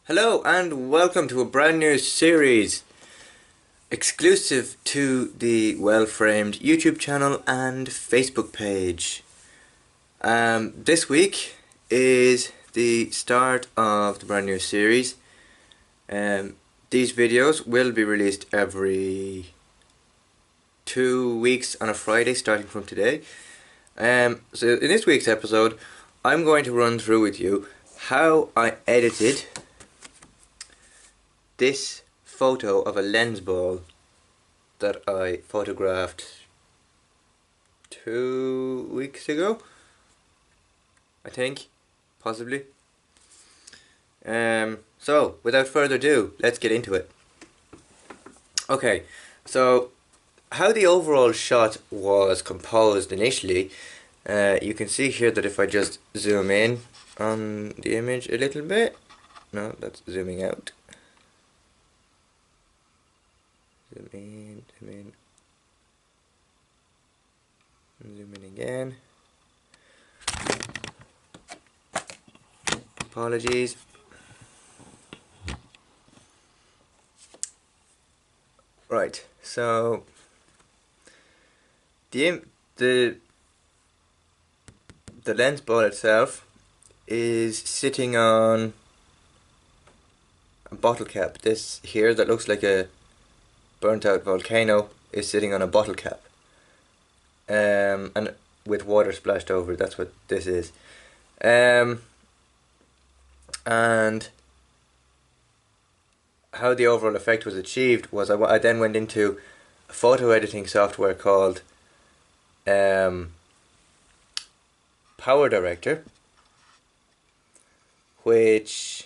Hello and welcome to a brand new series exclusive to the Well Framed YouTube channel and Facebook page. This week is the start of the brand new series. These videos will be released every 2 weeks on a Friday starting from today. So in this week's episode I'm going to run through with you how I edited this photo of a lens ball that I photographed 2 weeks ago, I think, possibly. So without further ado, let's get into it. Okay, so how the overall shot was composed initially, you can see here that if I just zoom in on the image a little bit, no, that's zooming out. Zoom in, zoom in again. Apologies. Right, so the lens ball itself is sitting on a bottle cap. This here that looks like a burnt out volcano is sitting on a bottle cap, and with water splashed over it. That's what this is. And how the overall effect was achieved was I then went into a photo editing software called Power Director, which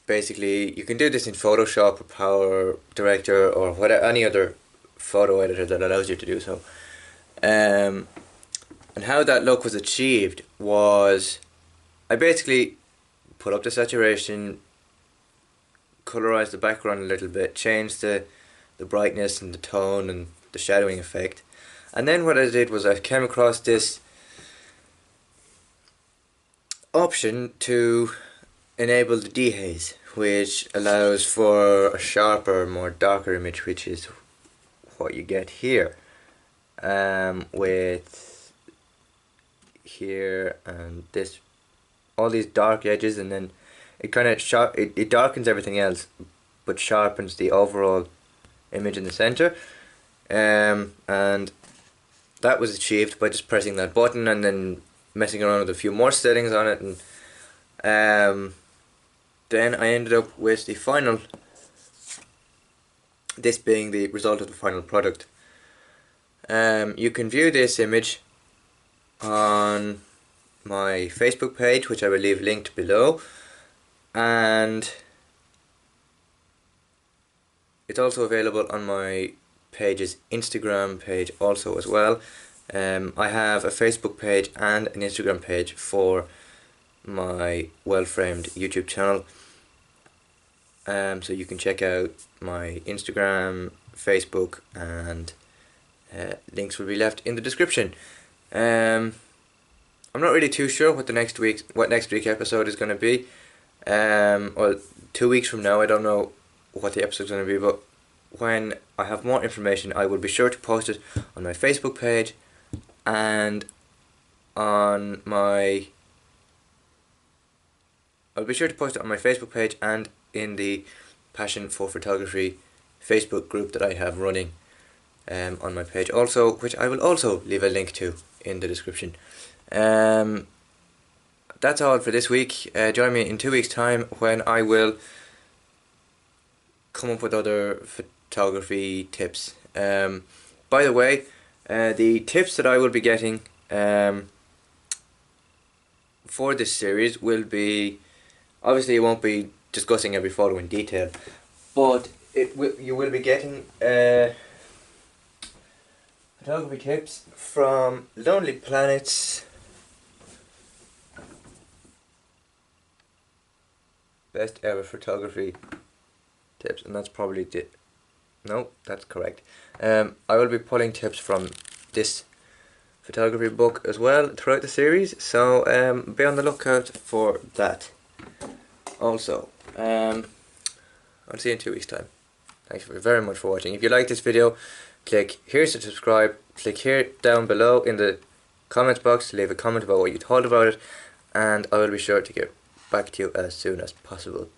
basically you can do this in Photoshop or Power Director or whatever, any other photo editor that allows you to do so. And how that look was achieved was I basically put up the saturation, colorized the background a little bit, changed the brightness and the tone and the shadowing effect, and then what I did was I came across this option to enable the dehaze, which allows for a sharper, more darker image, which is what you get here, with here and this, all these dark edges, and then it kind of it darkens everything else but sharpens the overall image in the center, and that was achieved by just pressing that button and then messing around with a few more settings on it, and then I ended up with the final, this being the result of the final product. You can view this image on my Facebook page, which I will leave linked below, and it's also available on my page's Instagram page also as well. I have a Facebook page and an Instagram page for my Well Framed YouTube channel, so you can check out my Instagram, Facebook, and links will be left in the description. I'm not really too sure what next week's episode is going to be. Or 2 weeks from now, I don't know what the episode's going to be, but when I have more information, I will be sure to post it on my Facebook page and on my. I'll be sure to post it on my Facebook page and in the Passion for Photography Facebook group that I have running on my page also, which I will also leave a link to in the description. That's all for this week. Join me in 2 weeks' time when I will come up with other photography tips. By the way, the tips that I will be getting for this series will be, obviously it won't be discussing every photo in detail, but you will be getting photography tips from Lonely Planet's best ever photography tips, and that's probably no, that's correct. I will be pulling tips from this photography book as well throughout the series, so be on the lookout for that. Also, I'll see you in 2 weeks' time. Thanks very much for watching. If you like this video, click here to subscribe, click here down below in the comments box to leave a comment about what you thought about it, and I will be sure to get back to you as soon as possible.